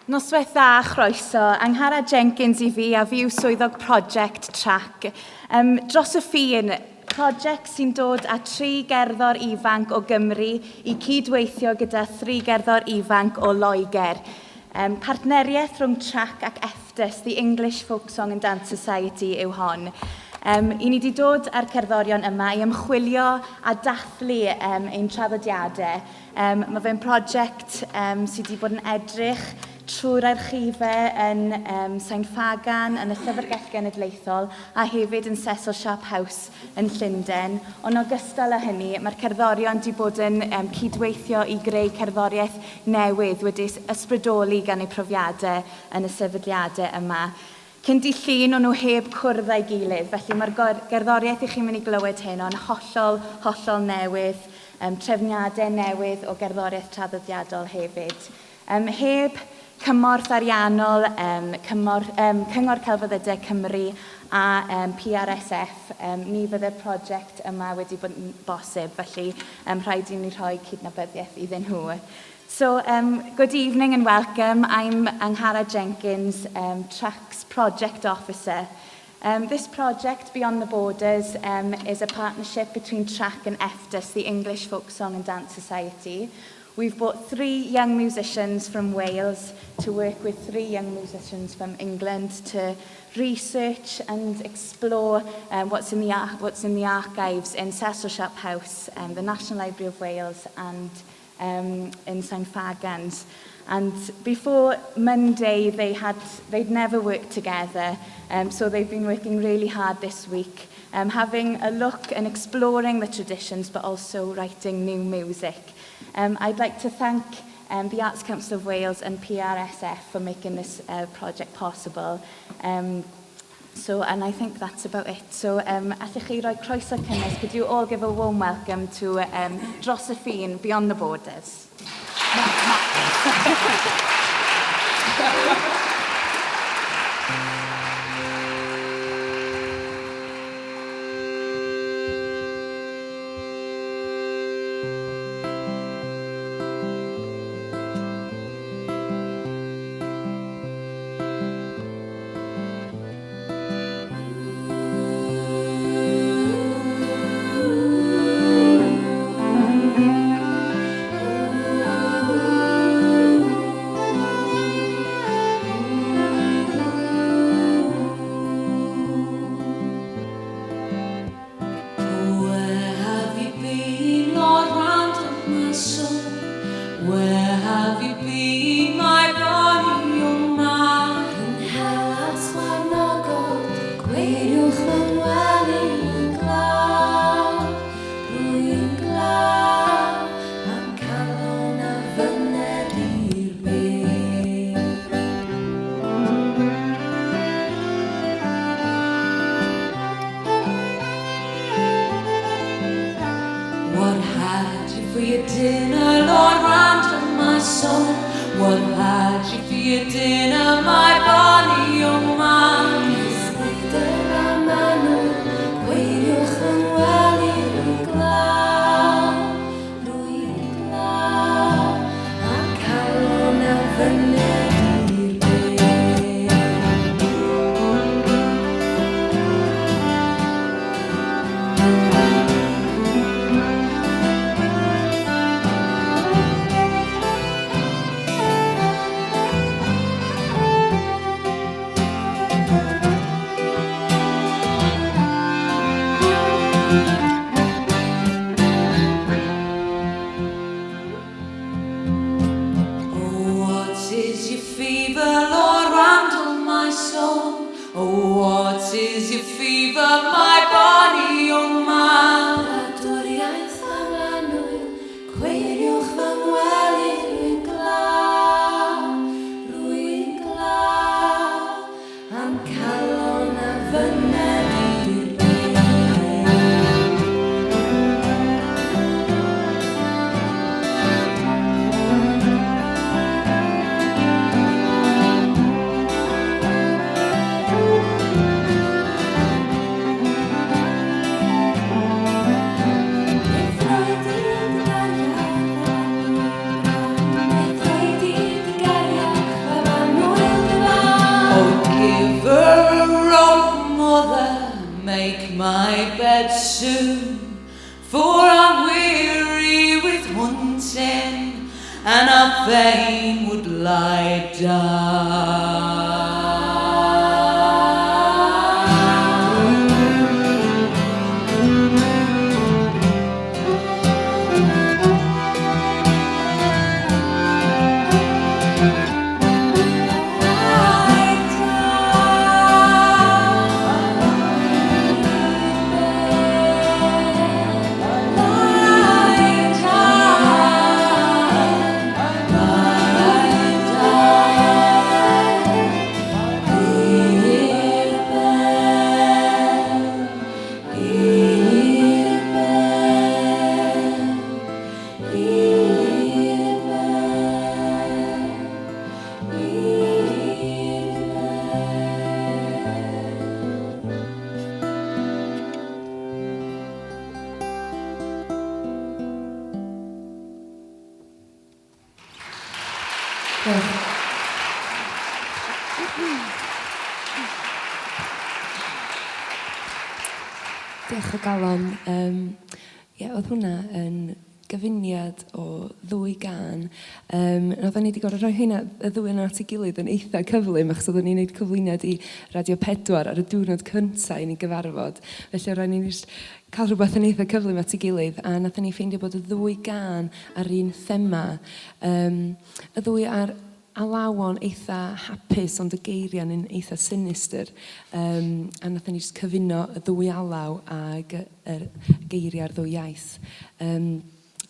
Noswaith dda, chroeso. Angharad Jenkins I fi, a fi yw swyddog Project Track. Dros y ffin, prosiect sy'n dod â 3 gerddor ifanc o Gymru I cydweithio gyda 3 gerddor ifanc o Loegr. Partneriaeth rhwng Track ac EFDAS, the English Folk Song and Dance Society, yw hon. I ni wedi dod â'r cerddorion yma I ymchwilio a dathlu ein traddodiadau. Mae fe'n prosiect sydd wedi bod yn edrych trwy'r archifau yn Saint Fagan, yn y Llyfrgell Genedlaethol, a hefyd yn Cecil Sharp House yn Llundain. Ond ogystal â hynny, mae'r cerddorion wedi bod yn cydweithio I greu cerddoriaeth newydd wedi ysbrydoli gan eu profiadau yn y sefydliadau yma. Cyn llun o'n nhw heb cwrdd â'i gilydd, felly mae'r gerddoriaeth I chi'n mynd I glywed hyn o'n hollol newydd, trefniadau newydd o gerddoriaeth traddodiadol hefyd. Heb cymorth ariannol, Cyngor Celfyddydau Cymru a PRSF, ni fydde'r prosiect yma wedi bod yn bosib, felly rhaid I ni rhoi cydnabyddiaeth iddyn nhw. So, good evening and welcome. I'm Angharad Jenkins, Track's Project Officer. This project, Beyond the Borders, is a partnership between Track and EFDAS, the English Folk Song and Dance Society. We've brought 3 young musicians from Wales to work with 3 young musicians from England to research and explore what's in the archives in Cecil Sharp House, the National Library of Wales, and in St Fagans. And before Monday, they'd never worked together, so they've been working really hard this week, having a look and exploring the traditions, but also writing new music. I'd like to thank the Arts Council of Wales and PRSF for making this project possible. And I think that's about it. So, allwch chi roi croeso cynnes. Could you all give a warm welcome to Dros y Ffin, Beyond the Borders? that soon, for I'm weary with hunting, and I fain would lie down. Diolch o galon. Oedd hwnna yn gyfuniad o ddwy gan. Oedden ni wedi gorfod rhoi hynna, y ddwy yna at ei gilydd yn eitha cyflym, achos oedden ni'n gwneud cyflwyniad i Radio 4 ar y diwrnod cyntaf i ni gyfarfod. Felly oedden ni'n cael rhywbeth yn eitha cyflym at ei gilydd, a nathon ni ffeindio bod y ddwy gan ar un thema. Y ddwy ar alawon eitha hapus, ond y geiriau'n yn eitha sinister. A nathon ni just cyfuno y ddwy alaw ag y geiriau'r ddwy iaith.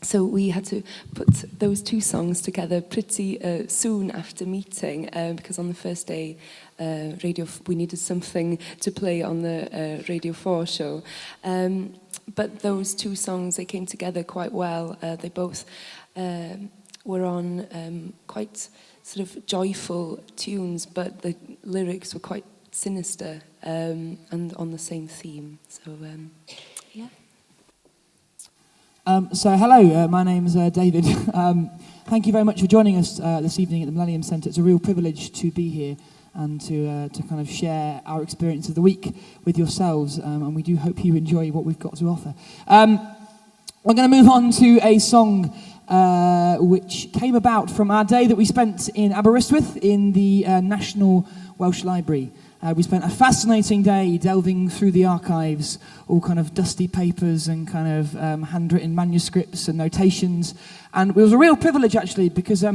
So we had to put those two songs together pretty soon after meeting, because on the first day we needed something to play on the Radio 4 show. But those two songs, they came together quite well. They both were on quite sort of joyful tunes, but the lyrics were quite sinister and on the same theme. So, yeah. So hello, my name's David. Thank you very much for joining us this evening at the Millennium Centre. It's a real privilege to be here and to kind of share our experience of the week with yourselves, and we do hope you enjoy what we've got to offer. We're going to move on to a song which came about from our day that we spent in Aberystwyth in the National Welsh Library. We spent a fascinating day delving through the archives, all kind of dusty papers and kind of handwritten manuscripts and notations. And it was a real privilege, actually, because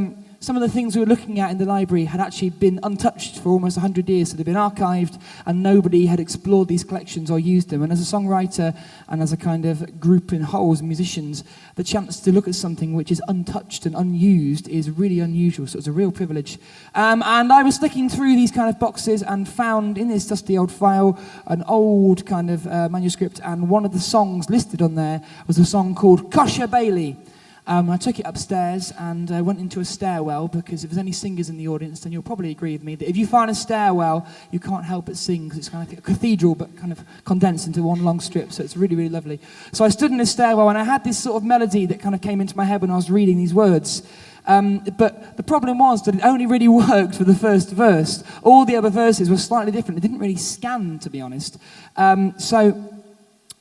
some of the things we were looking at in the library had actually been untouched for almost 100 years. So they'd been archived, and nobody had explored these collections or used them. And as a songwriter and as a kind of group in whole, as musicians, the chance to look at something which is untouched and unused is really unusual. So it's a real privilege. And I was looking through these kind of boxes and found in this dusty old file an old kind of manuscript, and one of the songs listed on there was a song called Cosher Bailey. I took it upstairs and went into a stairwell, because if there's any singers in the audience, then you'll probably agree with me that if you find a stairwell, you can't help but sing, because it's kind of like a cathedral but kind of condensed into one long strip, so it's really, really lovely. So I stood in this stairwell and I had this sort of melody that kind of came into my head when I was reading these words. But the problem was that it only really worked for the first verse. All the other verses were slightly different. It didn't really scan, to be honest. So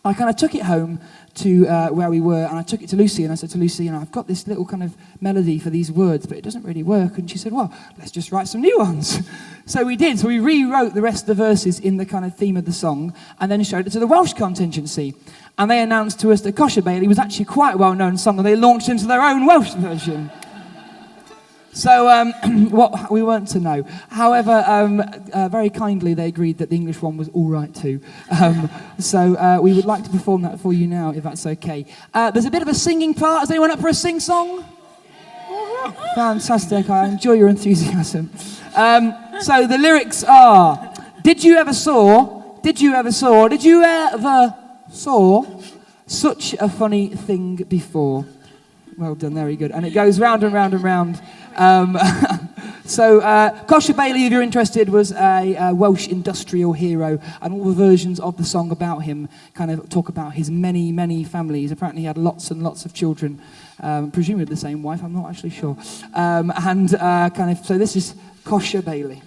I kind of took it home to where we were, and I took it to Lucy, and I said to Lucy, I've got this little kind of melody for these words, but it doesn't really work. And she said, well, let's just write some new ones. So we did. So we rewrote the rest of the verses in the kind of theme of the song, and then showed it to the Welsh contingency. And they announced to us that Cosher Bailey was actually quite a well-known song, and they launched into their own Welsh version. So what we weren't to know. However, very kindly they agreed that the English one was all right too. So we would like to perform that for you now, if that's okay. There's a bit of a singing part. Is anyone up for a sing-song? Fantastic. I enjoy your enthusiasm. So the lyrics are: Did you ever saw such a funny thing before? Well done, very good. And it goes round and round and round. So Cosher Bailey, if you're interested, was a Welsh industrial hero, and all the versions of the song about him kind of talk about his many, many families. Apparently he had lots and lots of children, presumably the same wife, I'm not actually sure. So this is Cosher Bailey.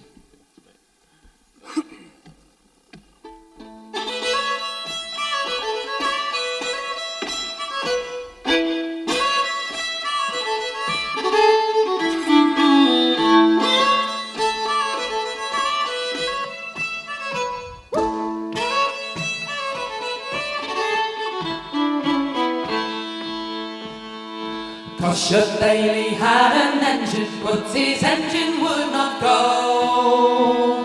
Cosher Bailey had an engine, but his engine would not go.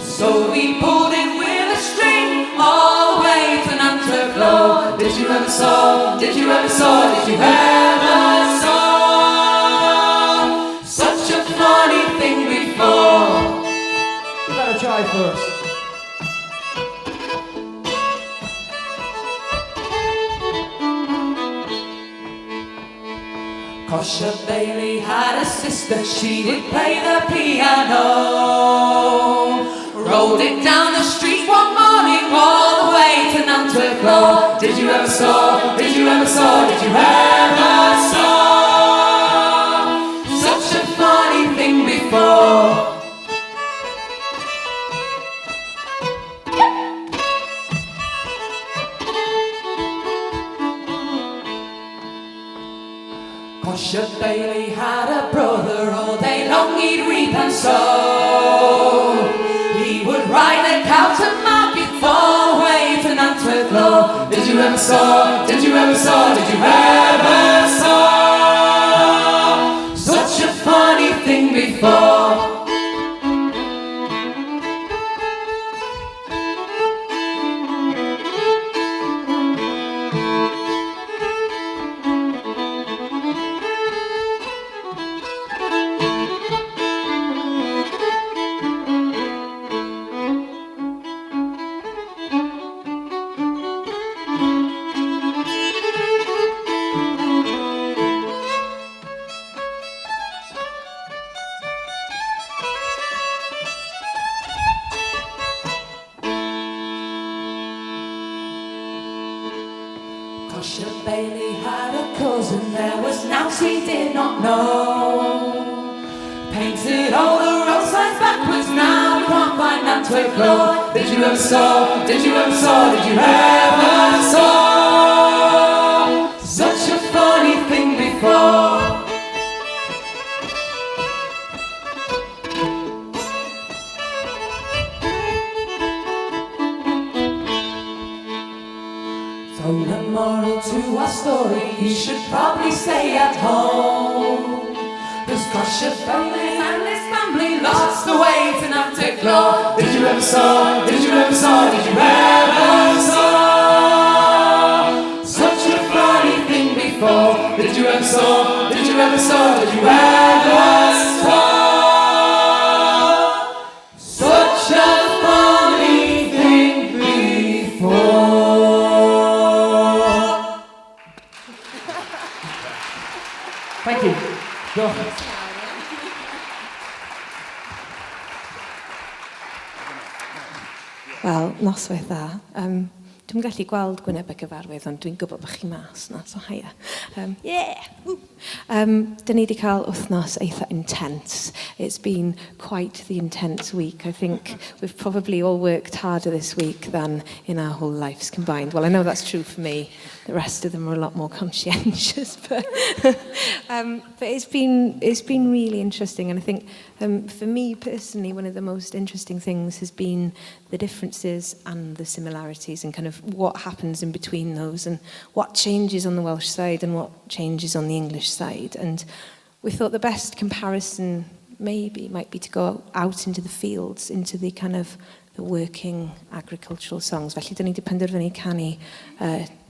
So he pulled it with a string all the way to Nantucket. Did you ever saw, did you ever saw, did you ever saw such a funny thing before? You better try first. Cosher Bailey had a sister, she would play the piano. Rolled it down the street one morning all the way to Nantucket. Did you ever saw, did you ever saw, did you ever saw such a funny thing before? Cosher Bailey had a brother, all day long he'd reap and sow. He would ride a cow to market all the way to Nantucket. Did you ever saw, did you ever saw, did you ever saw such a funny thing before? Cosher Bailey had a cousin, there was Nance he did not know. Painted all the road signs backwards, now we can't find Nantucket. Did you ever saw, did you ever saw, did you ever saw such a funny thing before? So the moral to our story, you should probably stay at home. Cause Cosher Bailey and his family lost the way to Nantucket. Did you ever saw, did you ever saw, did you ever saw such a funny thing before? Did you ever saw, did you ever saw, did you ever saw such a funny thing before? Thank you. Go. Wel, noswaith dda. Dwi'n gallu gweld gwyneb y gyfarwydd, ond dwi'n gwybod bod chi mas na, so haia. Yeah! Dyn ni wedi cael wythnos eitha intense. It's been quite the intense week. I think we've probably all worked harder this week than in our whole lives combined. Well, I know that's true for me. The rest of them are a lot more conscientious, but it's been really interesting. And I think for me personally, one of the most interesting things has been the differences and the similarities and kind of what happens in between those and what changes on the Welsh side and what changes on the English side. And we thought the best comparison maybe might be to go out into the fields, into the kind of the working agricultural songs. Felly, dyn ni wedi penderfynu canu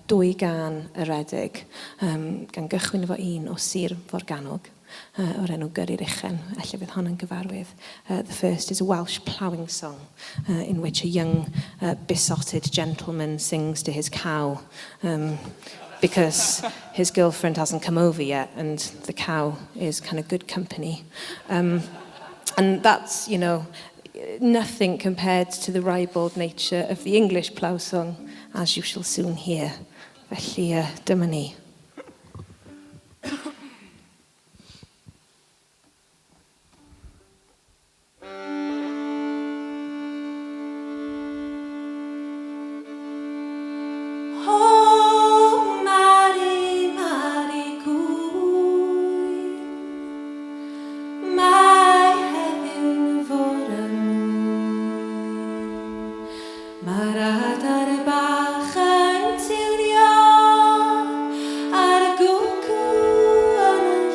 dwy gan yr Redig, gan gychwyn efo un o Sir Forganog, o'r enw Gyrru'r Uchen, felly bydd hon yn gyfarwydd. The first is a Welsh ploughing song, in which a young besotted gentleman sings to his cow, because his girlfriend hasn't come over yet, and the cow is kind of good company. And that's, you know, nothing compared to the ribald nature of the English plough song, as you shall soon hear. Felly, dyma ni. Ar y gwcw yn y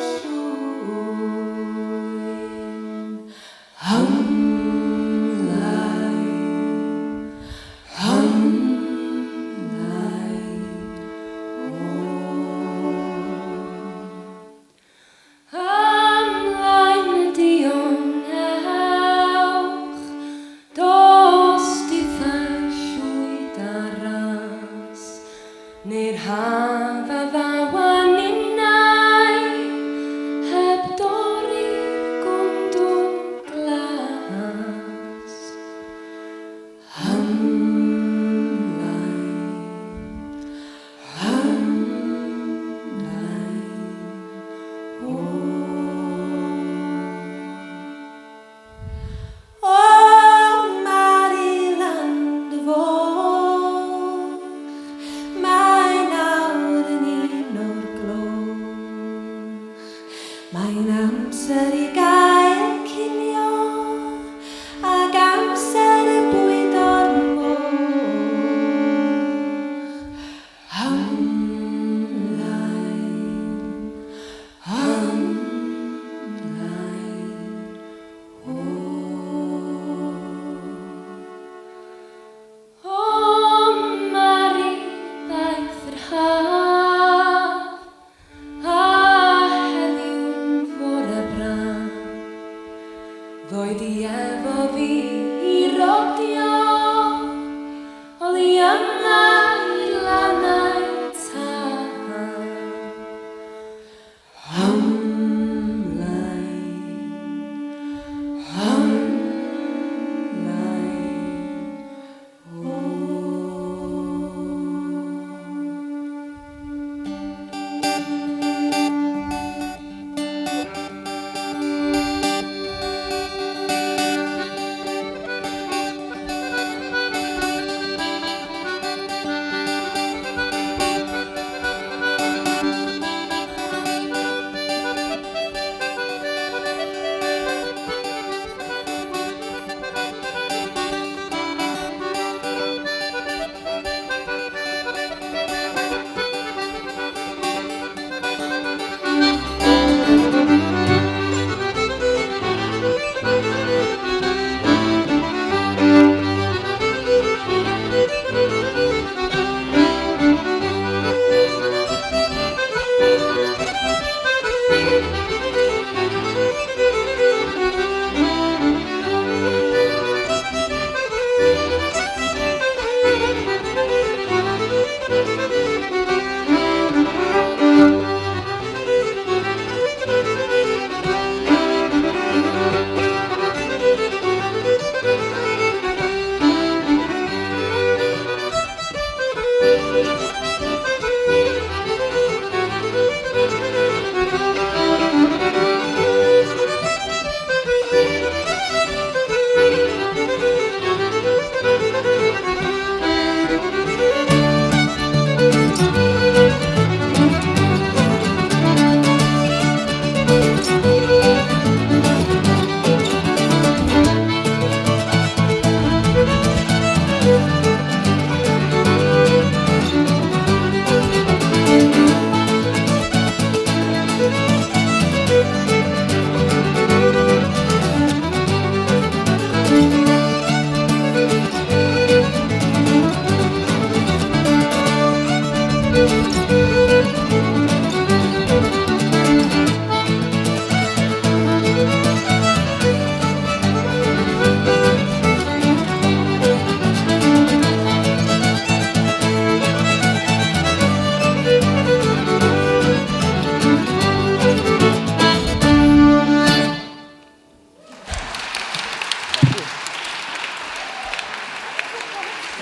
It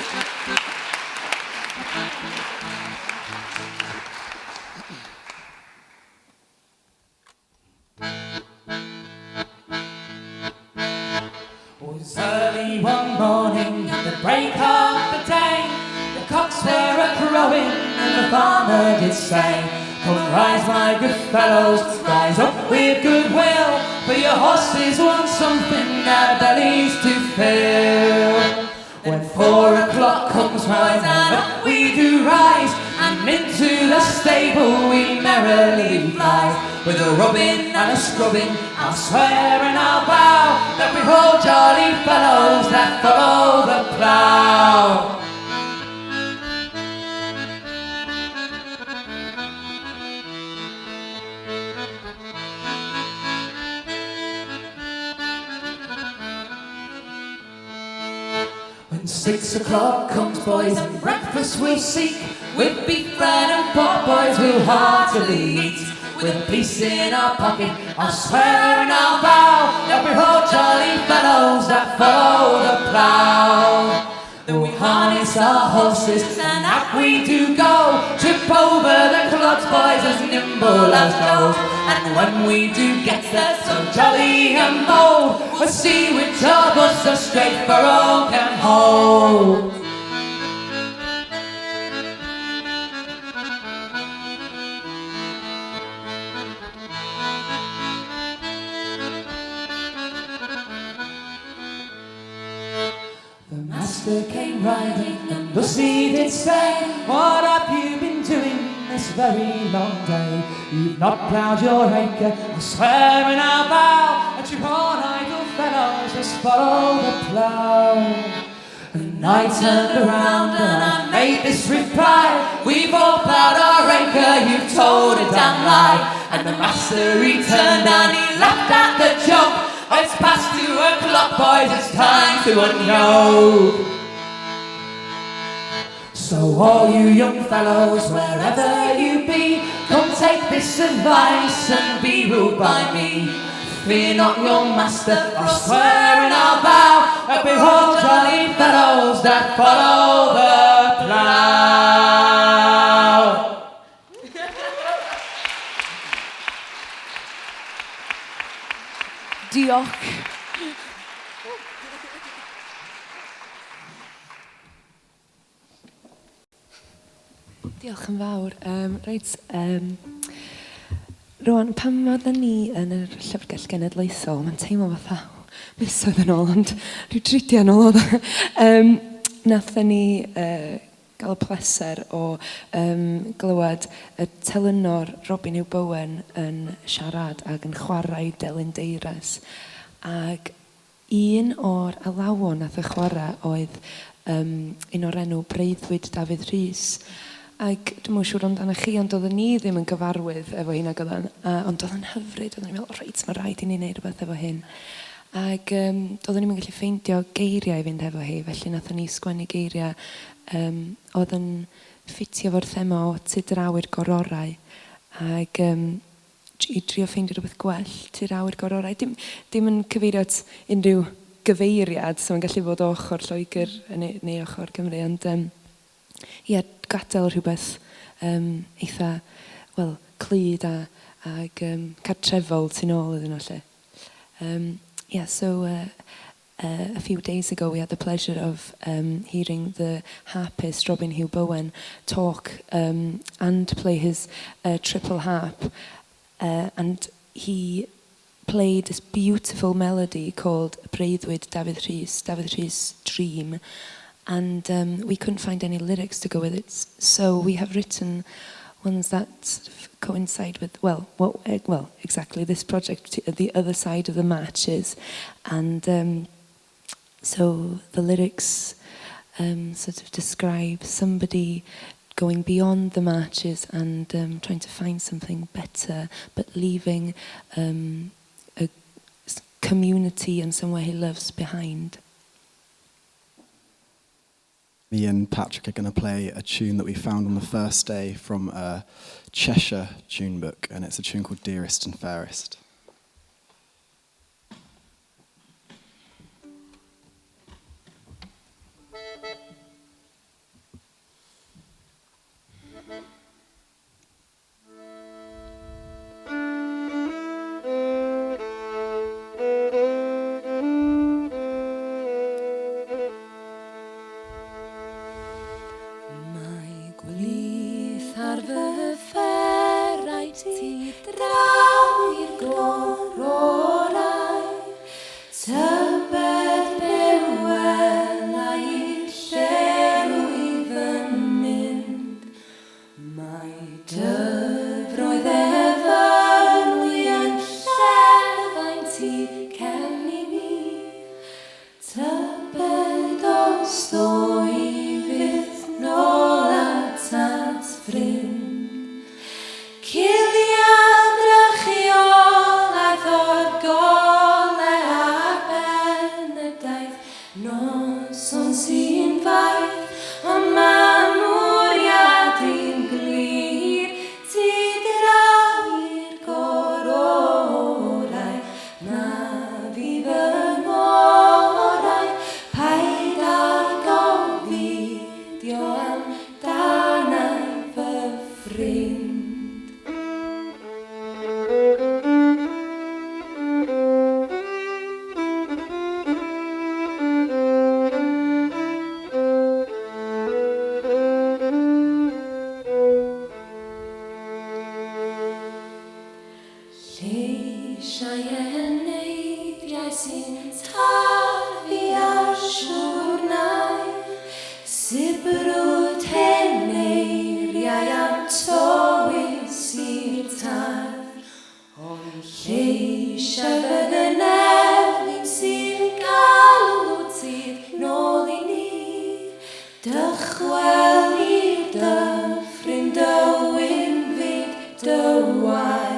was early one morning at the break of the day. The cocks were a-crowing and the farmer did say, "Come rise, my good fellows, rise up with goodwill, for your horses want something their bellies to fill." When 4 o'clock comes round and up we do rise, and into the stable we merrily fly. With a rubbing and a scrubbing, I'll swear and I'll vow that we're all jolly fellows that follow the plough. When 6 o'clock comes, boys, and breakfast we'll seek, with beef, bread and pork, boys, we'll heartily eat. With a piece in our pocket, I'll swear and I'll vow that we're all jolly fellows that follow the plough. Then we harness our horses and up we do go, trip over the clods, boys, as nimble as goes. And when we do get there so jolly and bold, we'll see which of us are straight for oak and hold. The master came riding and thus he did say, "What have you been doing this very long day? You've not ploughed your acre, I swear and I'll vow that you're all idle fellows, just follow the plough." And I turned around and I made this reply, "We've all ploughed our acre, you've told a damn lie." And the master he turned and he laughed at the joke. "It's past 2 o'clock, boys, it's time to unyoke." So all you young fellows, wherever you be, come take this advice and be ruled by me. Fear not your master, I'll swear and I'll vow that we're all jolly fellows that follow the plough. Diolch. Diolch yn fawr. Reit, rwan, pan oedden ni yn yr Llyfrgell Genedlaethol, mae'n teimlo fatha misoedd yn ôl, ond rhyw 30 yn ôl oedd. Nathon ni gael y pleser o glywed y telynor Robin Hugh Bowen yn siarad ac yn chwarae Delyn Deires. Ac un o'r alawon nath y chwarae oedd un o'r enw Breuddwyd Dafydd Rhys. Ac dwi'n mwyn siŵr amdano chi, ond oedden ni ddim yn gyfarwydd efo hyn ac ond oedd yn hyfryd, oedden ni'n meddwl, reit, mae rhaid i ni wneud rhywbeth efo hyn. Ac oedden ni'n gallu ffeindio geiriau i fynd efo hi, felly nathon ni sgwennu geiriau oedd yn ffitio fo'r thema o Tudrawyr Gororau. Ac i drio ffeindio rhywbeth gwell, Tudrawyr Gororau. Dim yn cyfeirio at unrhyw gyfeiriad, so mae'n gallu bod o ochr Lloegr neu ochr Cymru, ond gadael rhywbeth eitha, wel, clud ag cartrefol tu nôl iddyn nhw lle. So a few days ago we had the pleasure of hearing the harpist Robin Hugh Bowen talk and play his triple harp, and he played this beautiful melody called Breuddwyd Dafydd Rhys' Dream, and we couldn't find any lyrics to go with it, so we have written ones that sort of coincide with, exactly this project, the other side of the matches. And so the lyrics sort of describe somebody going beyond the matches and trying to find something better, but leaving a community and somewhere he loves behind. Me and Patrick are going to play a tune that we found on the first day from a Cheshire tune book, and it's a tune called Dearest and Fairest. ti draw i'r gororau, tybed bewela i'r llewydd yn mynd. Mae dyfroedd efenwi yn llefain ti cefn i mi, tybed os ddoi fydd nôl atat ffrind. Ciliad drychiolaeth o'r gole a benedaeth, noson sy'n faith, ond ma' mwriad i'n glir. Ti draw i'r gororau, na fydd yng ngorau, paid â gofidio amdanau fy ffrind. Lleisiau eneiddiau sy'n tarfu ar siwrnau, sibrwd heneiriau am tywys i'r tar. Ond lleisiau fy gynefin sy'n galw sydd nôl i ni, dychwel i'r dyffryn dywyn fyd dywaid.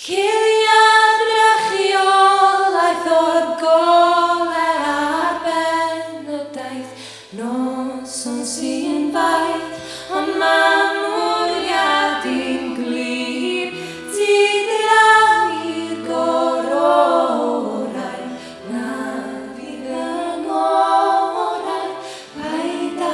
Ciliad drychiolaeth o'r gole a'r benedaeth, noson sy'n faith, ond ma' mwriad i'n glir. Ti draw i'r gororau, na fydd yng ngorau, paid â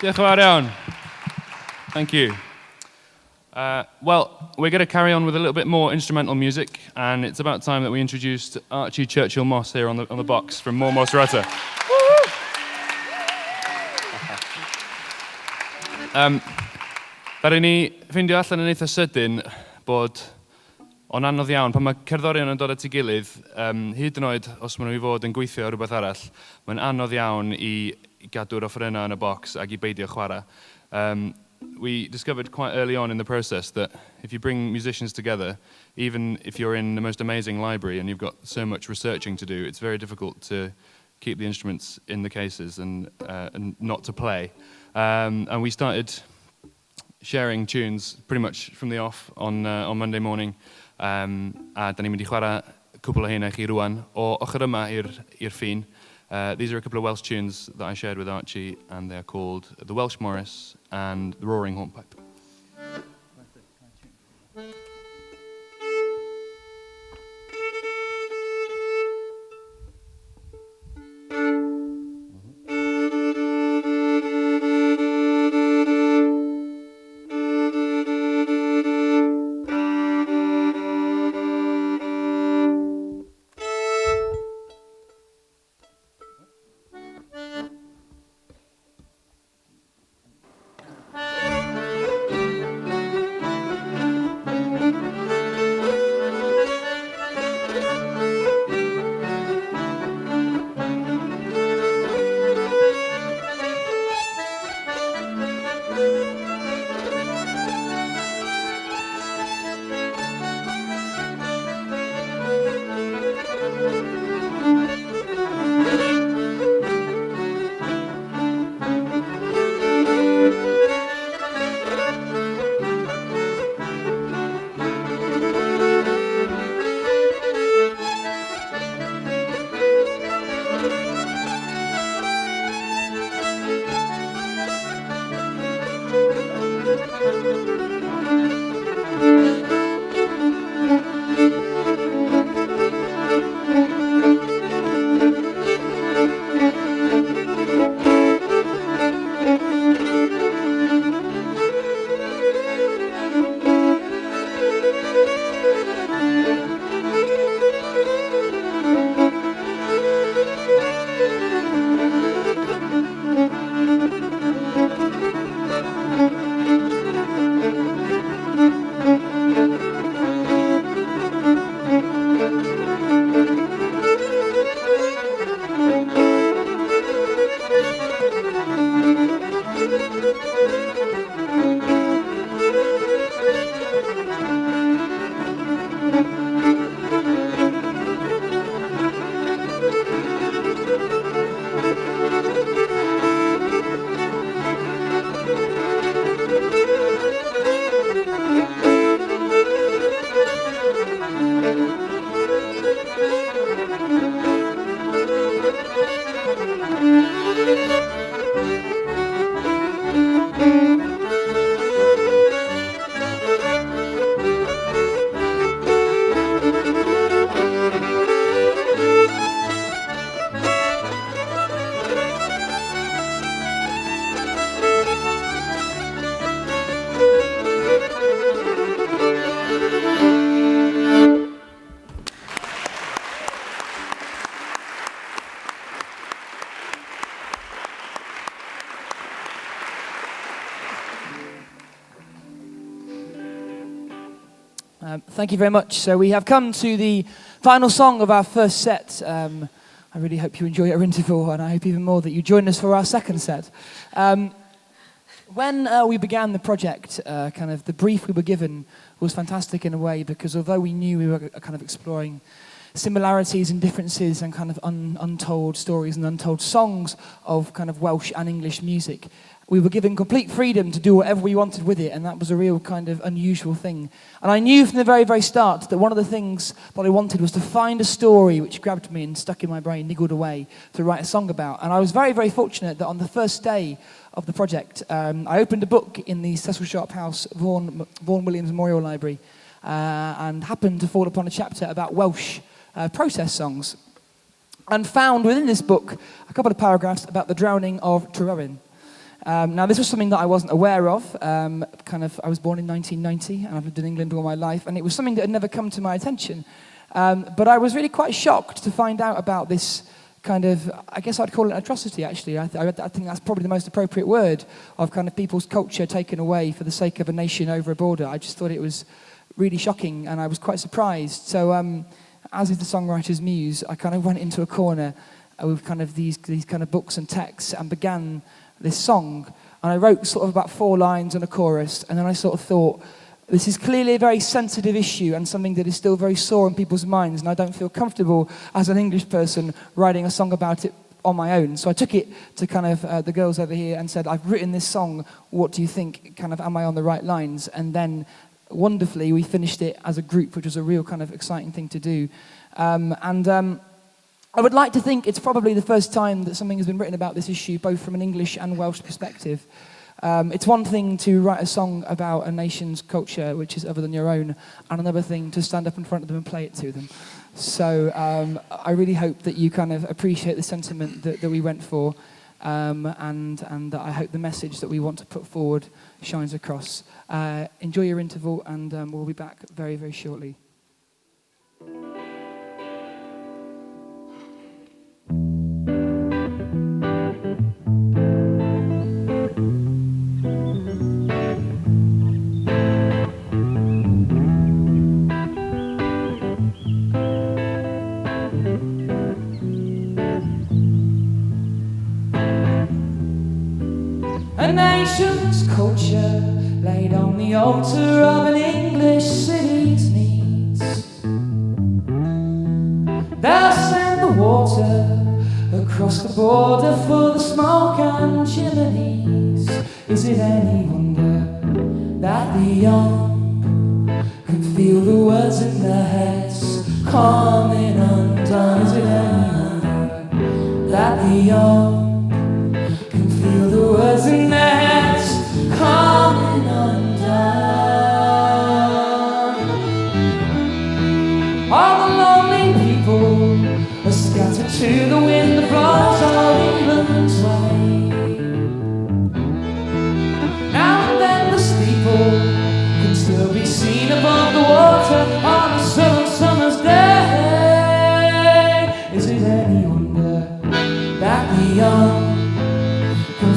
Diolch yn fawr iawn. Thank you. Well, we're going to carry on with a little bit more instrumental music, and it's about time that we introduced Archie Churchill Moss here on the box from More Mossrata. Ddaru ni ffindio allan yn eitha sydyn bod o'n anodd iawn pan mae cerddorion yn dod at ei gilydd, hyd yn oed os maen nhw i fod yn gweithio o rhywbeth arall, mae'n anodd iawn i gadw'r offerynnau yn y bocs ac i beidio chwarae. We discovered quite early on in the process that if you bring musicians together, even if you're in the most amazing library and you've got so much researching to do, it's very difficult to keep the instruments in the cases and not to play. And we started sharing tunes pretty much from the off on Monday morning. A da ni'n mynd i chwarae cwbl o hynna chi rwan o ochr yma i'r ffin. These are a couple of Welsh tunes that I shared with Archie, and they're called The Welsh Morris and The Roaring Hornpipe. Thank you very much. So we have come to the final song of our first set. I really hope you enjoy our interval, and I hope even more that you join us for our second set. When we began the project, kind of the brief we were given was fantastic in a way, because although we knew we were kind of exploring similarities and differences and kind of untold stories and untold songs of kind of Welsh and English music, we were given complete freedom to do whatever we wanted with it, and that was a real kind of unusual thing. And I knew from the very, very start that one of the things that I wanted was to find a story which grabbed me and stuck in my brain, niggled away, to write a song about. And I was very, very fortunate that on the first day of the project, I opened a book in the Cecil Sharp House Vaughan Williams Memorial Library, and happened to fall upon a chapter about Welsh protest songs, and found within this book a couple of paragraphs about the drowning of Tryweryn. Now, this was something that I wasn't aware of. I was born in 1990, and I've lived in England all my life, and it was something that had never come to my attention. But I was really quite shocked to find out about this kind of, I guess I'd call it an atrocity, actually. I think that's probably the most appropriate word, of kind of people's culture taken away for the sake of a nation over a border. I just thought it was really shocking, and I was quite surprised. So, as is the songwriter's muse, I kind of went into a corner with kind of these kind of books and texts and began this song. And I wrote sort of about 4 lines and a chorus, and then I sort of thought, this is clearly a very sensitive issue and something that is still very sore in people's minds, and I don't feel comfortable as an English person writing a song about it on my own. So I took it to kind of the girls over here and said, I've written this song, what do you think? Kind of, am I on the right lines? And then wonderfully, we finished it as a group, which was a real kind of exciting thing to do. I would like to think it's probably the first time that something has been written about this issue, both from an English and Welsh perspective. It's one thing to write a song about a nation's culture, which is other than your own, and another thing to stand up in front of them and play it to them. So I really hope that you kind of appreciate the sentiment that we went for, and that I hope the message that we want to put forward shines across. Enjoy your interval, and we'll be back very, very shortly. A nation's culture laid on the altar of an English city's needs. They'll send the water across the border for the smoke and chimneys. Is it any wonder that the young can feel the words in their heads coming undone? Is it any wonder that the young feel the words in their heads coming undone? All the lonely people are scattered to the wind that blows all England's way. Now and then the steeple can still be seen above the water on a southern summer's day. Is it any wonder that the young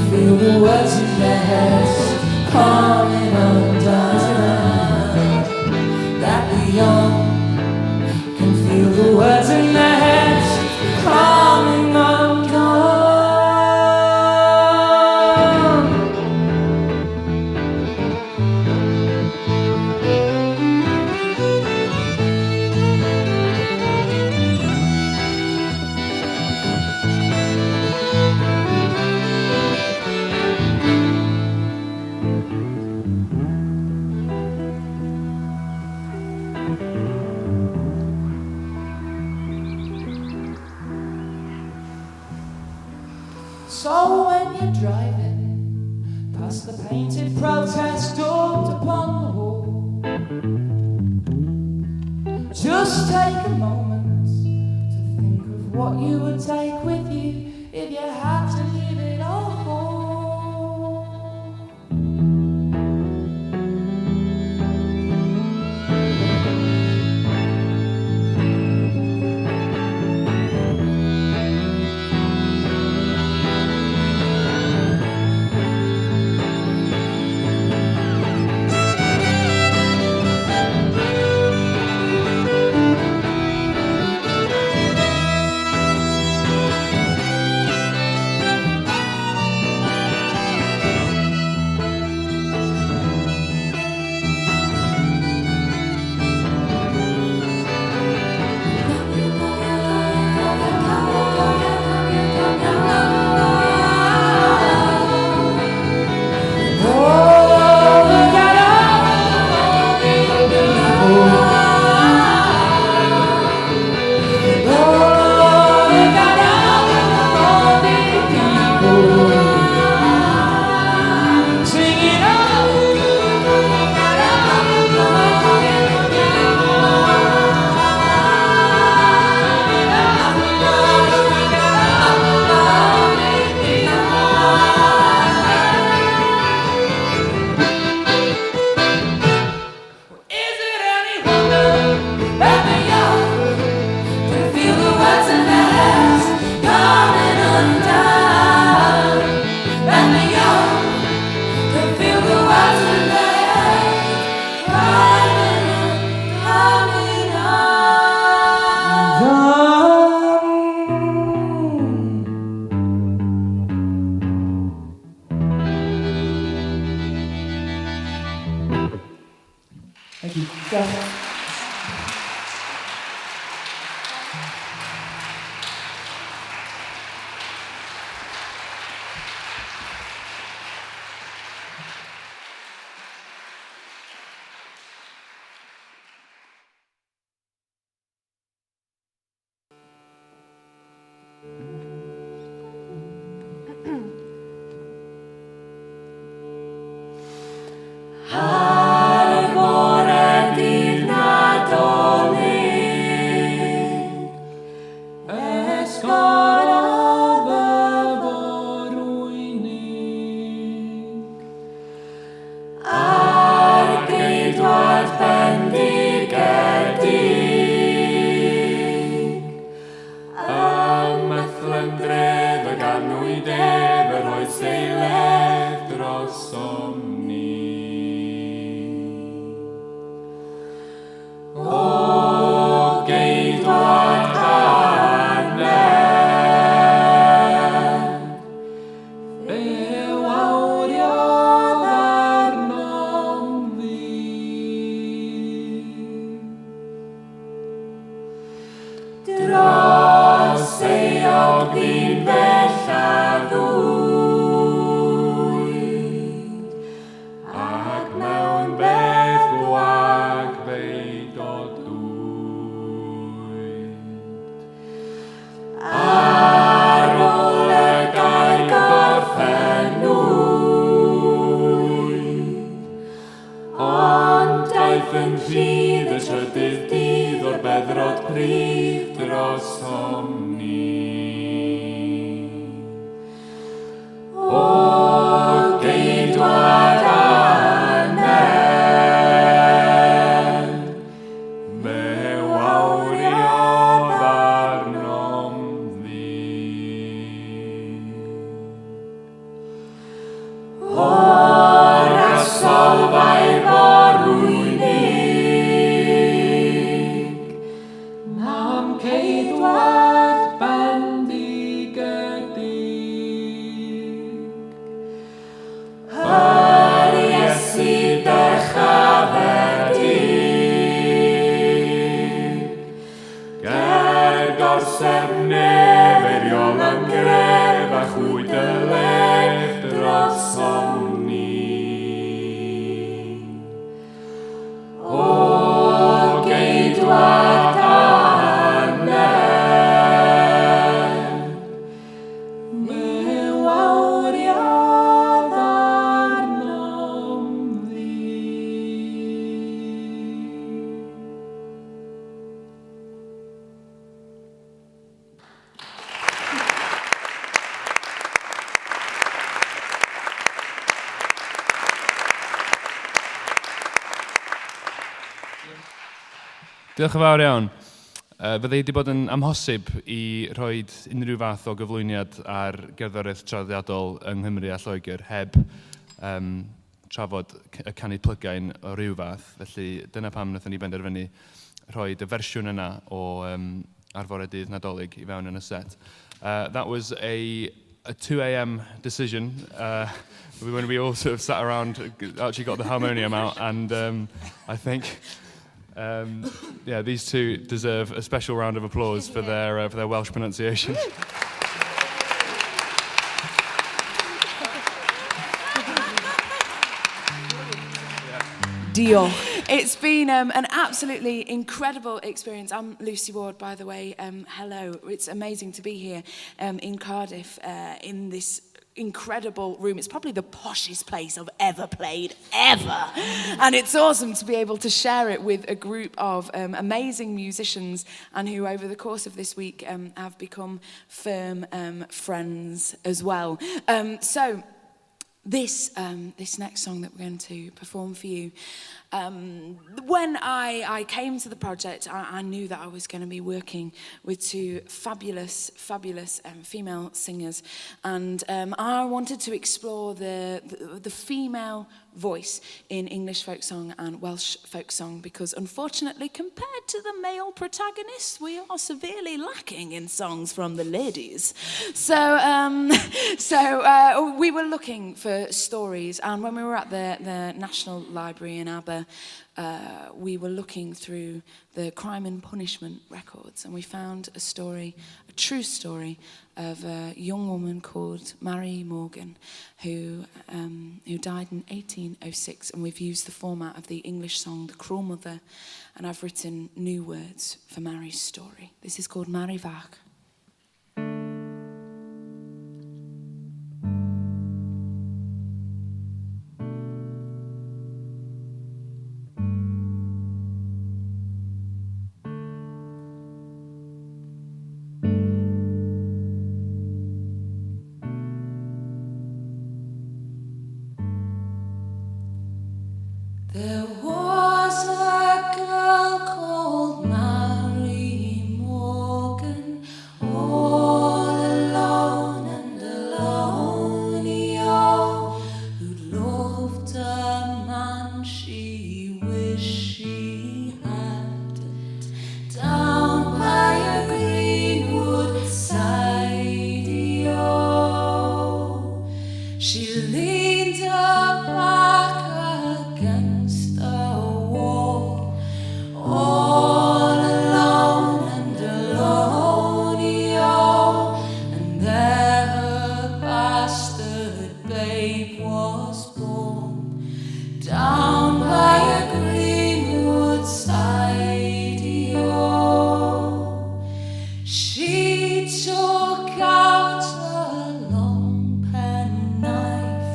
feel the words in their heads coming undone? That the young can feel the words in their heads coming undone. So when you're driving past the painted protest daubed upon the wall, just take a moment to think of what you would take with you if you had to leave it all. Thank you. Go. Diolch yn fawr iawn. Fydde wedi bod yn amhosib i rhoi unrhyw fath o gyflwyniad ar gerddoriaeth traddodiadol yng Nghymru a Lloegr heb trafod y canu plygain o ryw fath. Felly dyna pam wnaethon ni benderfynu rhoi y fersiwn yna o arforau dydd Nadolig i fewn yn y set. That was a 2 a.m. decision when we all sort of sat around, actually got the harmonium out, and I think these two deserve a special round of applause for their Welsh pronunciation. Diolch. It's been an absolutely incredible experience. I'm Lucy Ward, by the way. Hello. It's amazing to be here in Cardiff in this incredible room. It's probably the poshest place I've ever played, ever. And it's awesome to be able to share it with a group of amazing musicians and who over the course of this week have become firm friends as well. So this next song that we're going to perform for you, when I came to the project, I knew that I was going to be working with two fabulous female singers, and I wanted to explore the female voice in English folk song and Welsh folk song, because unfortunately, compared to the male protagonists, we are severely lacking in songs from the ladies. So we were looking for for stories. And when we were at the National Library in Aber, we were looking through the crime and punishment records, and we found a story, a true story, of a young woman called Mary Morgan, who died in 1806. And we've used the format of the English song The Cruel Mother, and I've written new words for Mary's story. This is called Mary Vach. There was a girl called Mary Morgan, all alone and alone, who loved a man she wished she hadn't, down by a greenwood side. She leaned her back against the wall, all alone and alone, and there her bastard babe was born, down by a greenwood side. She took out a long penknife,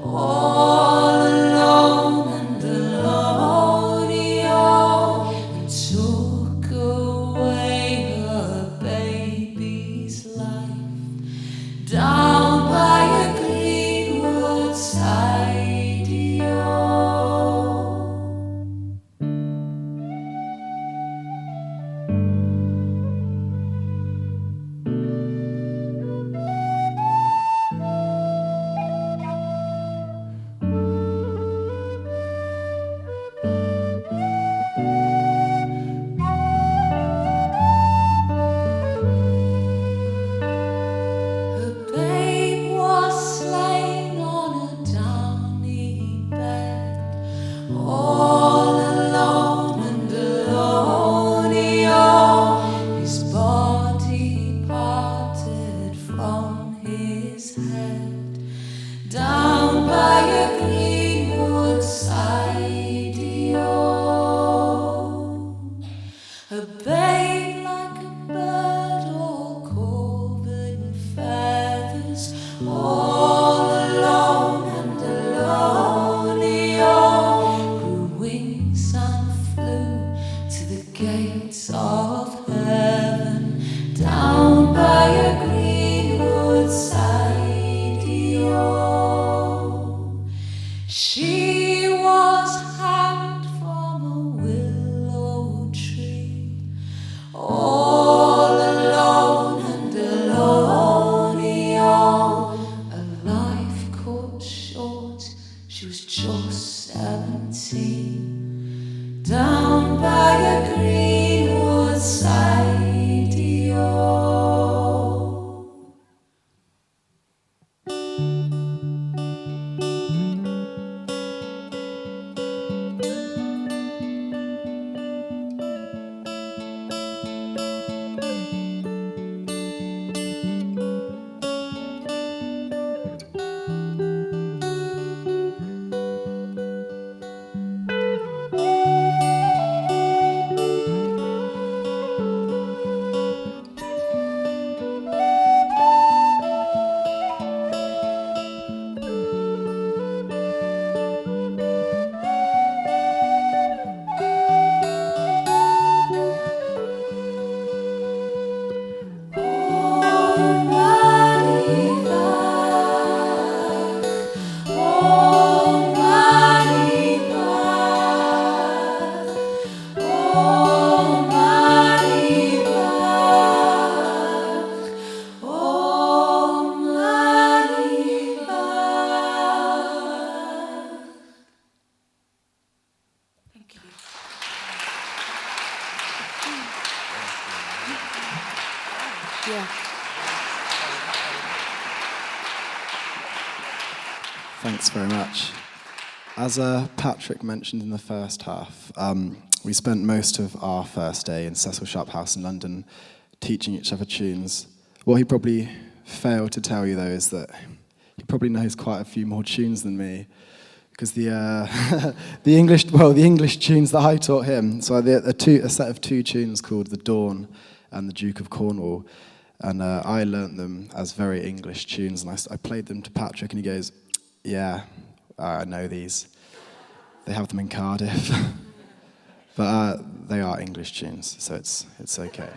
all alone and alone, and took away her baby's life, down by a greenwood side. Her babe was slain on a downy bed, all alone and alone, his body parted from his head, down by a greenwood side. Her babe like a bird all covered in feathers, all alone and alone, grew wings and flew to the gates of heaven, down by a greenwood side. She was hanged from a willow tree, all alone and alone, a life cut short. She was just 17, down by a greenwood side. Thanks very much. As Patrick mentioned in the first half, we spent most of our first day in Cecil Sharp House in London teaching each other tunes. What he probably failed to tell you, though, is that he probably knows quite a few more tunes than me, because the English tunes that I taught him. So a set of two tunes called The Dawn and The Duke of Cornwall, and I learnt them as very English tunes, and I played them to Patrick, and he goes, "Yeah, I know these. They have them in Cardiff." But they are English tunes, so it's okay.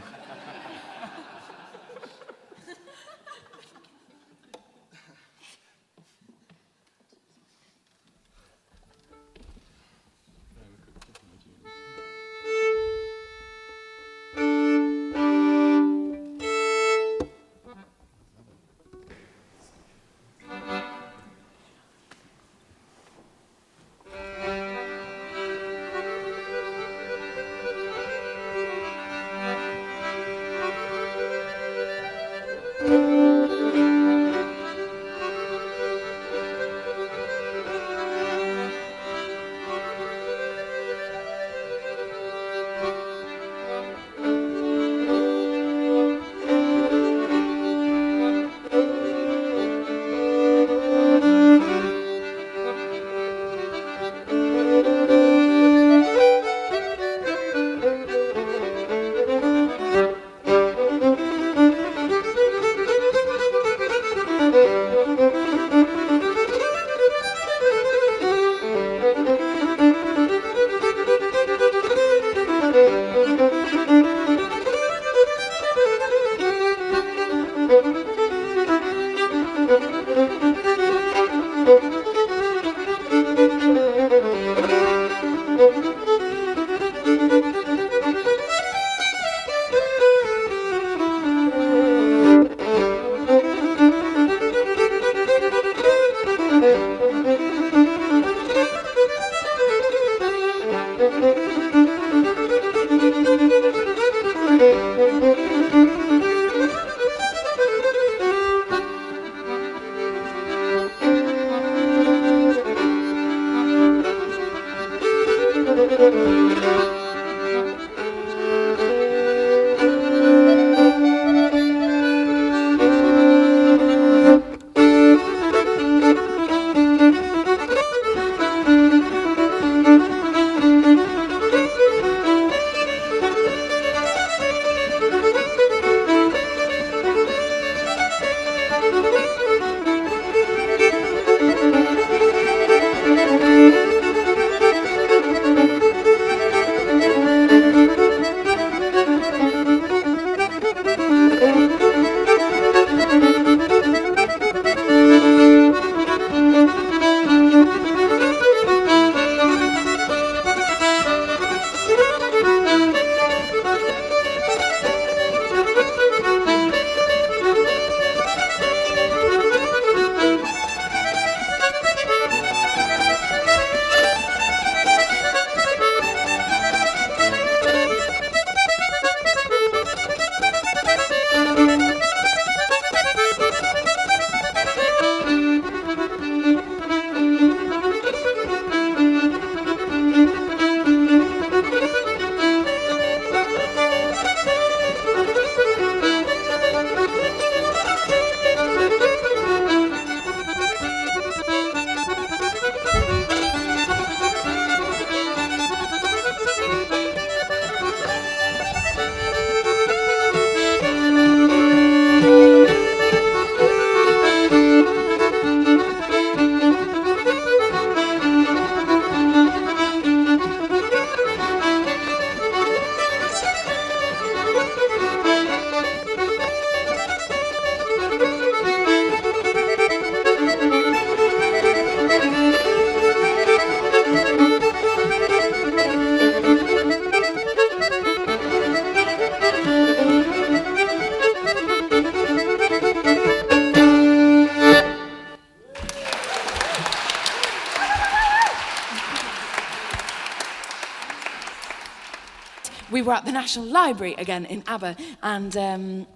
We were at the National Library again in Aber, and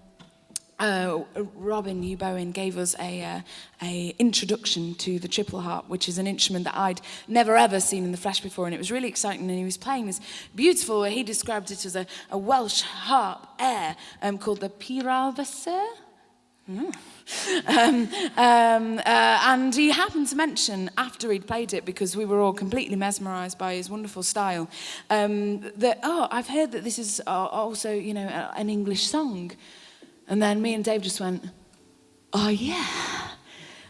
Robin Hugh Bowen gave us a introduction to the triple harp, which is an instrument that I'd never ever seen in the flesh before, and it was really exciting. And he was playing this beautiful, he described it as a Welsh harp air called the Pyralfysr. And he happened to mention after he'd played it, because we were all completely mesmerised by his wonderful style, that I've heard that this is also, you know, an English song. And then me and Dave just went, oh yeah.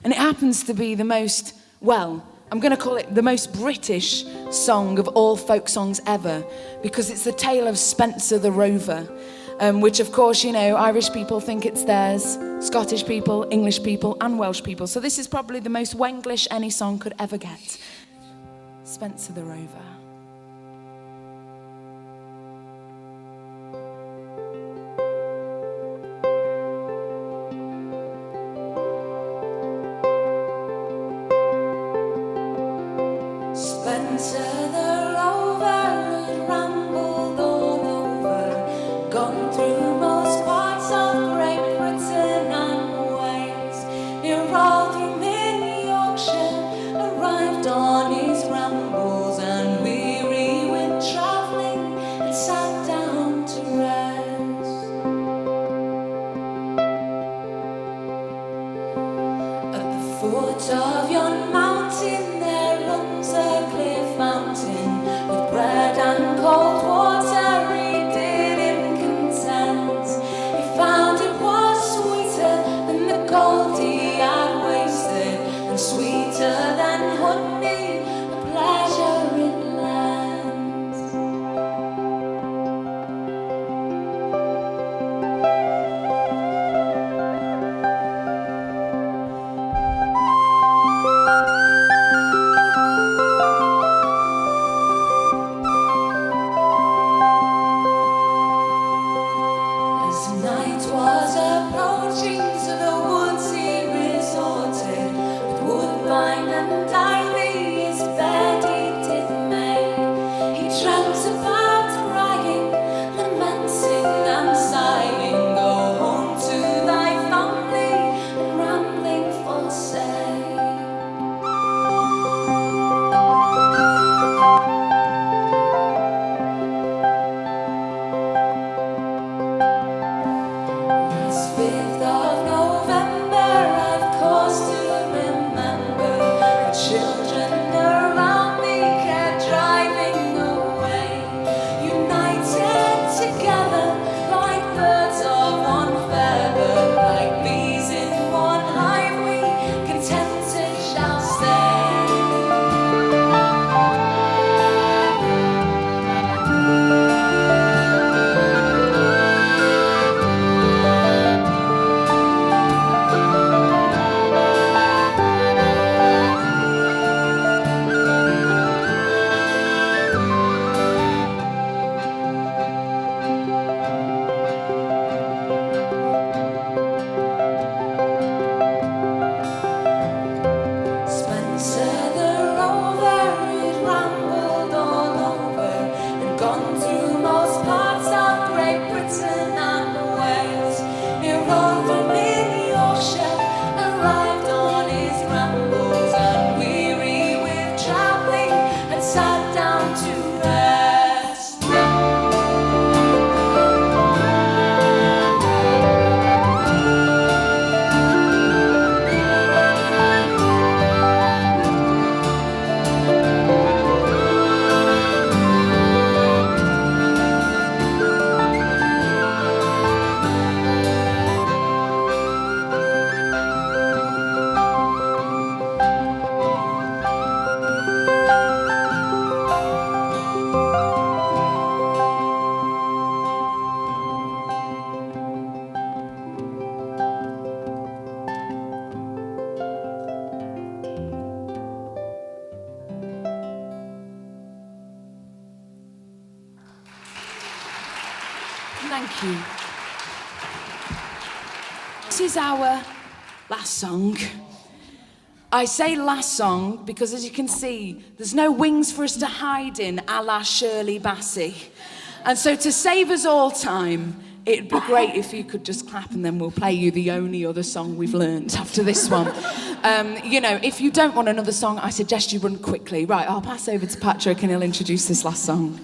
And it happens to be the most, well, I'm going to call it the most British song of all folk songs ever, because it's the tale of Spencer the Rover, which of course, you know, Irish people think it's theirs, Scottish people, English people, and Welsh people. So this is probably the most Wenglish any song could ever get. Spencer the Rover. Spencer the Rover had rambled all over, gone through most parts of Great Britain and Wales. He rolled through mid-Yorkshire, arrived on his rambles, and weary with travelling, had sat down to rest. At the foot of yon mountain there runs a clear fountain, with bread and cold water he did him content. He found it was sweeter than the gold he had wasted, and sweeter than honey, the pleasure it lends. As night was approaching, to the woods he resorted, with woodbine and ivy his bed he did make. He dreamt about crying, lamenting and sighing, go home to thy family, and rambling forsake. This 5th of November, I've cause to remember the children around me kept driving away, united together like birds of one feather, like bees in one hive, we contented shall stay. Spencer the Rover had rambled all over, and gone through most parts of Great Britain and Wales. He rode from mid-Yorkshire, arrived on his rambles, and weary with travelling, had sat down to rest. Thank you. This is our last song. I say last song because, as you can see, there's no wings for us to hide in, a la Shirley Bassey. And so to save us all time, it'd be great if you could just clap and then we'll play you the only other song we've learnt after this one. You know, if you don't want another song, I suggest you run quickly. Right, I'll pass over to Patrick and he'll introduce this last song.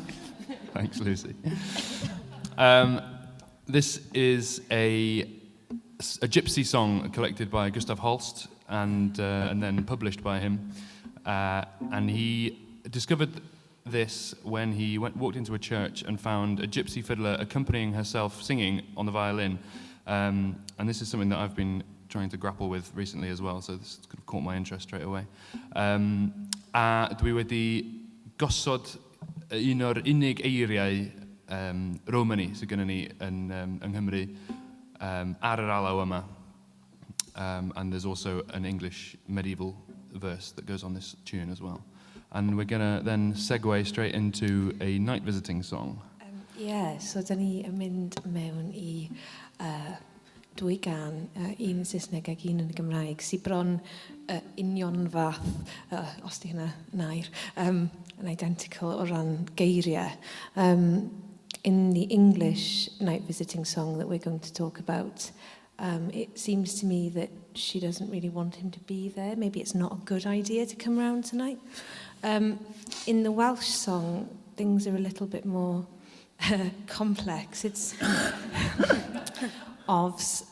Thanks, Lucy. This is a gypsy song collected by Gustav Holst and then published by him. And he discovered this when he walked into a church and found a gypsy fiddler accompanying herself singing on the violin. And this is something that I've been trying to grapple with recently as well, so this kind of caught my interest straight away. Dwi wedi gosod un o'r unig eiriau Romani sydd gennym ni yng Nghymru ar yr alaw yma. And there's also an English medieval verse that goes on this tune as well. And we're going to then segue straight into a night visiting song. So da ni yn mynd mewn I dwy gan, un yn Saesneg ac un yn Gymraeg, sy'n bron union fath, os di hynna yn air, yn identical o ran geiriau. In the English night visiting song that we're going to talk about, it seems to me that she doesn't really want him to be there. Maybe it's not a good idea to come round tonight. In the Welsh song, things are a little bit more complex. It's ofs.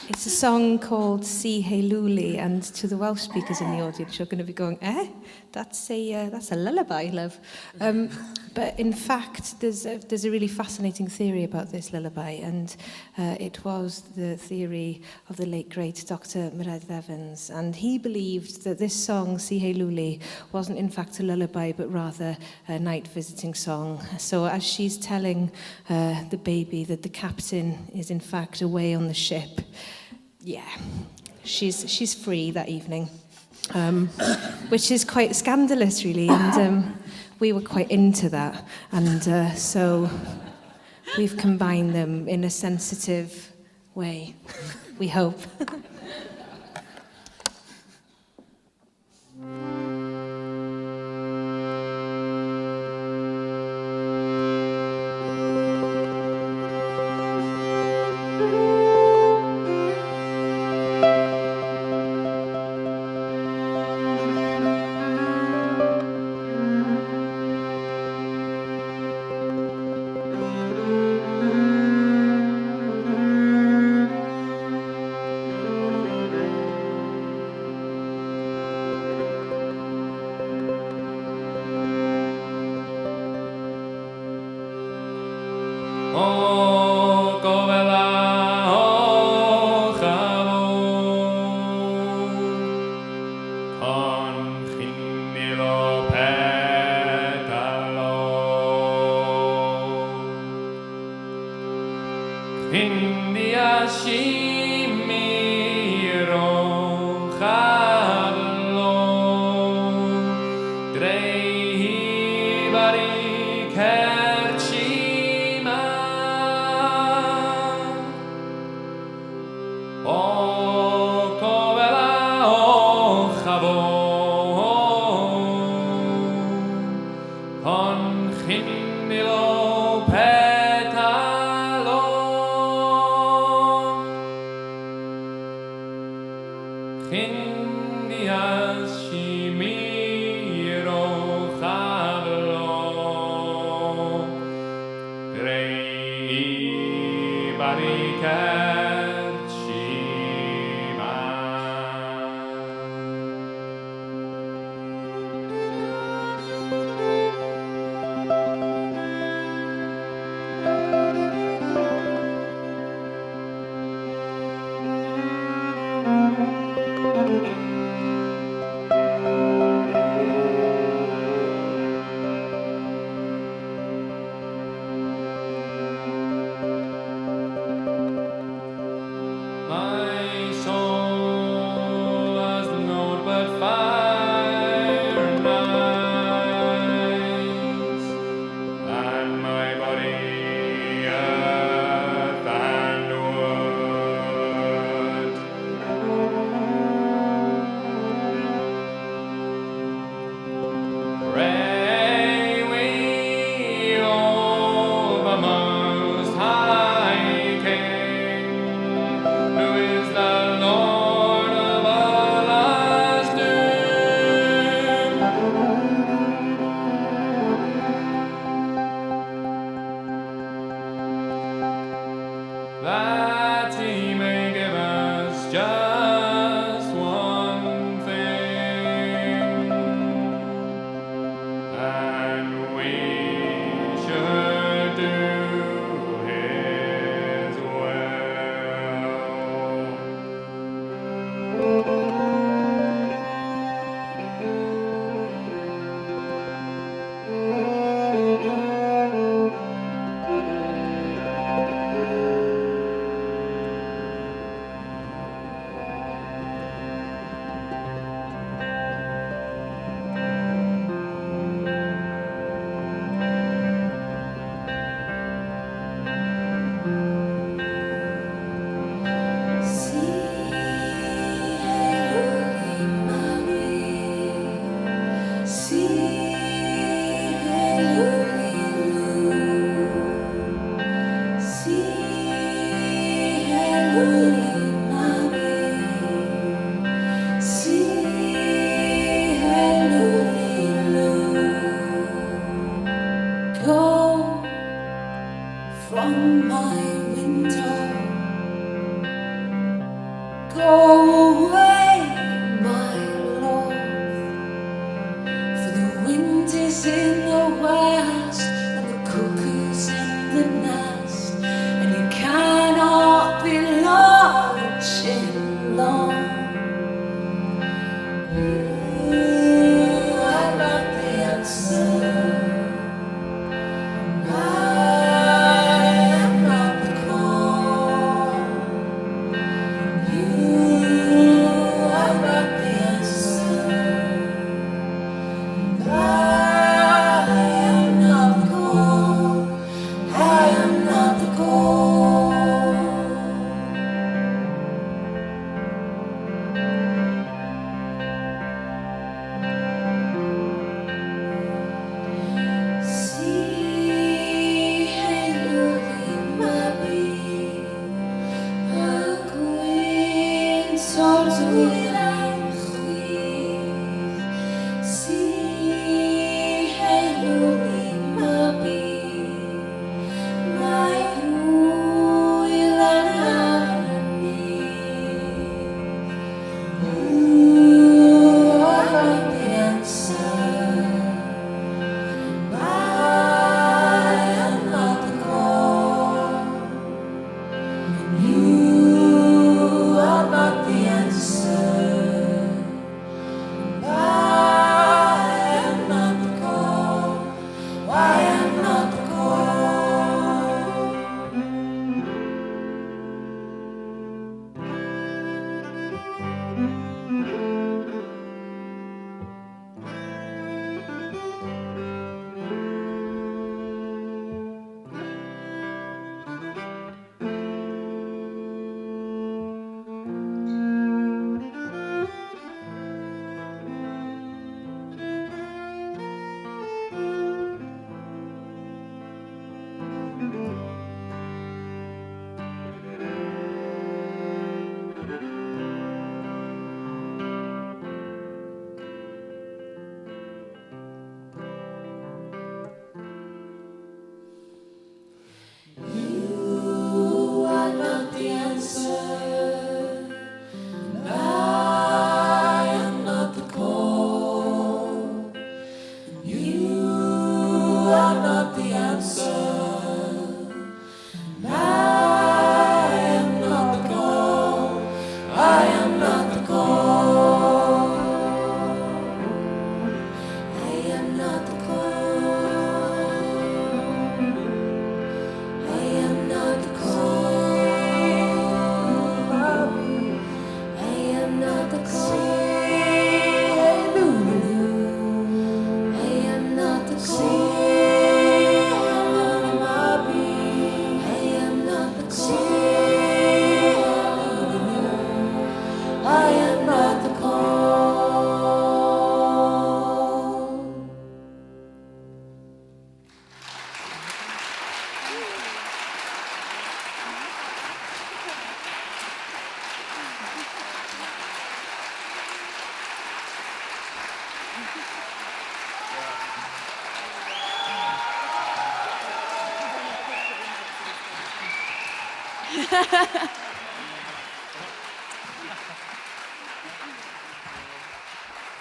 It's a song called Si Hey Luli, and to the Welsh speakers in the audience, you're going to be going, that's a lullaby, love. But in fact, there's a really fascinating theory about this lullaby, and it was the theory of the late great Dr. Meredydd Evans, and he believed that this song, Si Hey Luli, wasn't in fact a lullaby, but rather a night visiting song. So as she's telling the baby that the captain is in fact away on the ship, she's free that evening, which is quite scandalous, really, and we were quite into that, and so we've combined them in a sensitive way, we hope.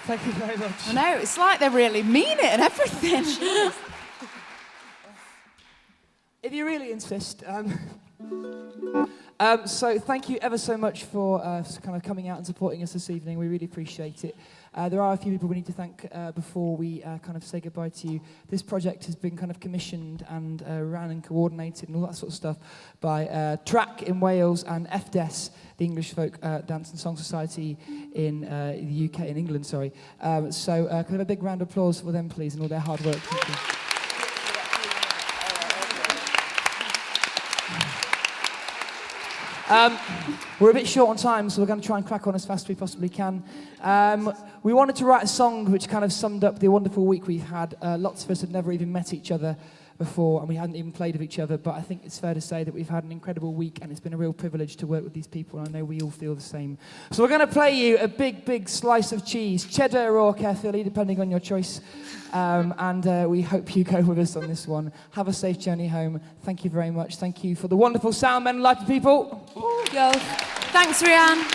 Thank you very much. I know, it's like they really mean it and everything. If you really insist. So thank you ever so much for kind of coming out and supporting us this evening. We really appreciate it. There are a few people we need to thank before we kind of say goodbye to you. This project has been kind of commissioned and ran and coordinated and all that sort of stuff by TRAC in Wales and FDES, the English Folk Dance and Song Society in the UK, in England, sorry. So can we have a big round of applause for them, please, and all their hard work. Thank you. We're a bit short on time, so we're going to try and crack on as fast as we possibly can. We wanted to write a song which kind of summed up the wonderful week we've had. Lots of us had never even met each other before, and we hadn't even played with each other, but I think it's fair to say that we've had an incredible week, and it's been a real privilege to work with these people, and I know we all feel the same. So we're going to play you a big, big slice of cheese, cheddar or Caerphilly, depending on your choice, and we hope you go with us on this one. Have a safe journey home. Thank you very much. Thank you for the wonderful sound men and lighted people. Yo. Thanks, Rianne.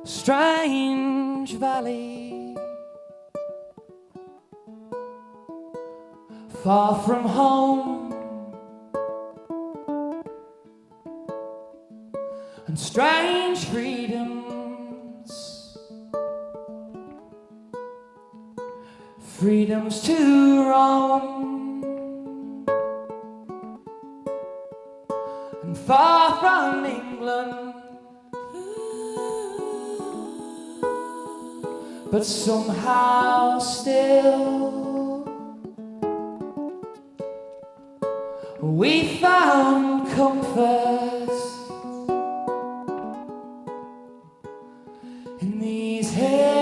Strange valley, far from home, and strange freedoms, freedoms to roam, and far from England. But somehow still we found comfort in these hills.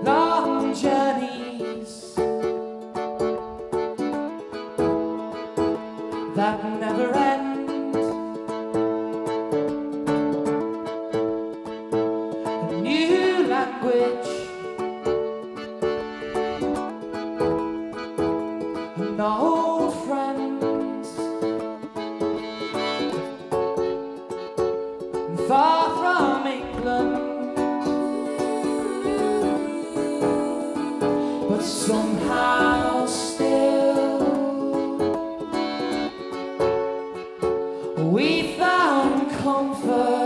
Long journeys that never end. And old friends, and far from England, but somehow still we found comfort.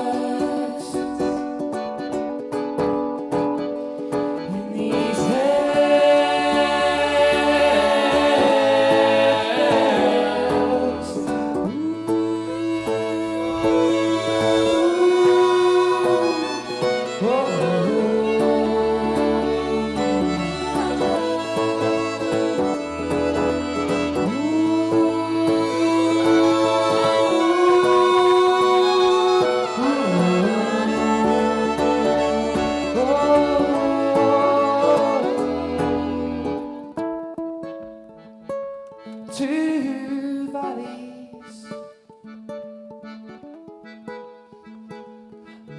Two valleys,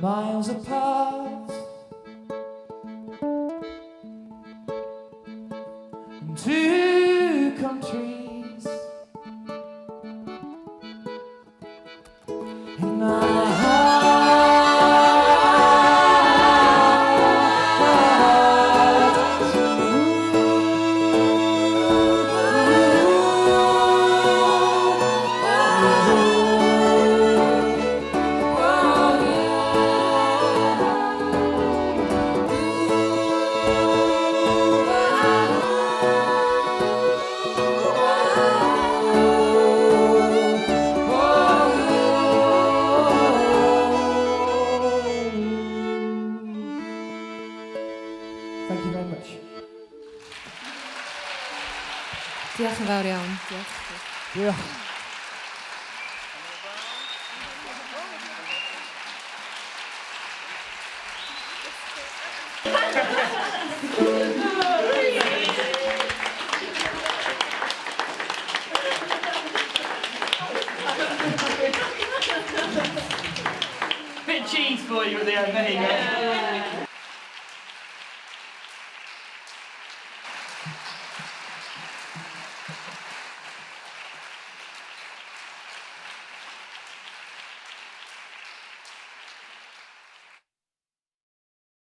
miles apart, and two countries in my heart. Thank you very much. Diolch yn fawr iawn. Diolch. Bit of cheese for you at the end, there you go.